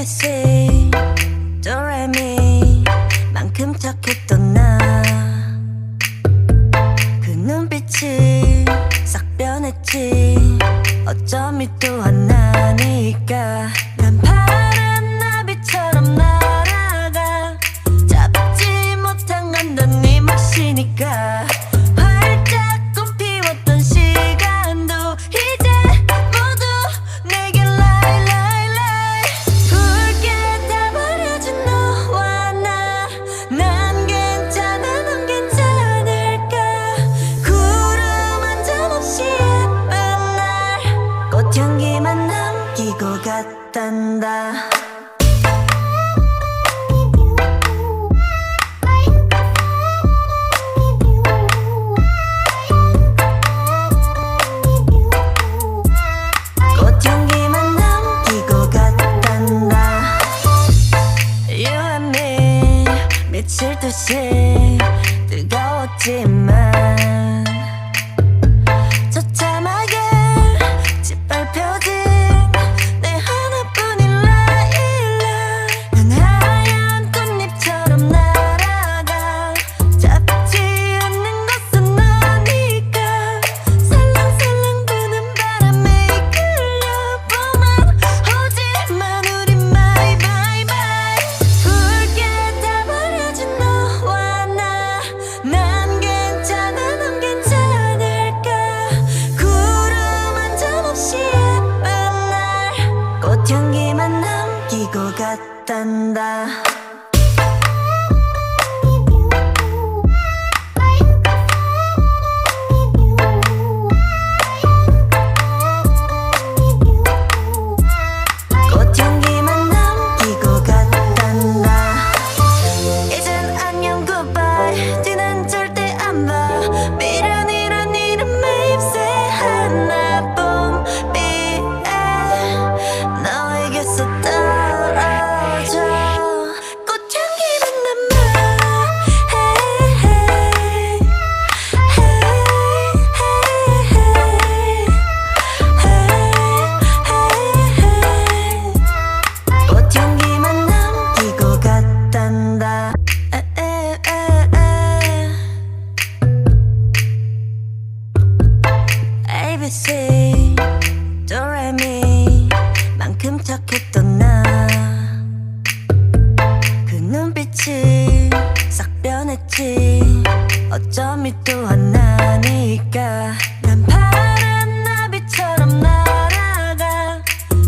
ABC 도레미 만큼 착했던 나 그 눈빛이 싹 변했지 어쩜 이 또 하나니까 난 파란 나비처럼 날아가 잡지 못한 건 넌 네 몫이니까 활짝 꽃피웠던 시간도 이제 모두 내게 lie lie lie 붉게 다 버려진 너와 나 난 괜찮아 넌 괜찮을까 구름 한 점 없이 예쁜 날 꽃향기만 남기고 갔단다. 꽃향기만 남기고 갔단다. You and me 미칠 듯이 뜨거웠지만 처참하게 짓밟혀진 내 하나뿐인 라일락 난 하얀 꽃잎처럼 날아가 잡지 않는 것은 너니까 살랑살랑 부는 바람에 이끌려보만 오지만 우린 my my my 붉게 다 버려진 너와 나 난 괜찮아 넌 괜찮을까 구름 한 점 없이 예쁜 날 꽃향기만 남기고 갔단다. 꽃향기만 남기고 갔단다. 이젠 안녕 goodbye 뒤는 절대 안 봐 미련이란 이름의 잎새 하나뿐비에 너에게서 떨어져 꽃향기만 남아 hey, hey, 꽃향기만 남기고 갔단다. ABC 도레미 만큼 착했던 나 그 눈빛이 싹 변했지 어쩜 이 또 하나니까 난 파란 나비처럼 날아가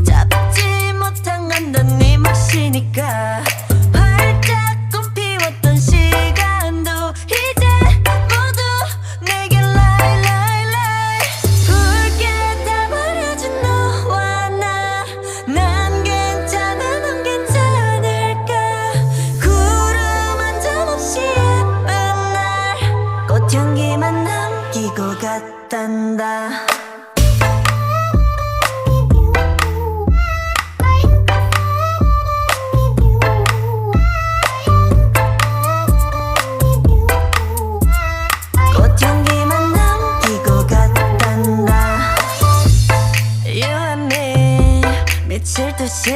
잡지 못한 건 넌 네 몫이니까 활짝 꽃피웠던 시간도 이제 모두 내게 lie lie lie 붉게 다 버려진 너와 나 난 괜찮아 넌 괜찮을까 구름 한 점 없이 예쁜 날 꽃향기만 남기고 갔단다. 꽃향기만 남기고 갔단다. You and me 미칠 듯이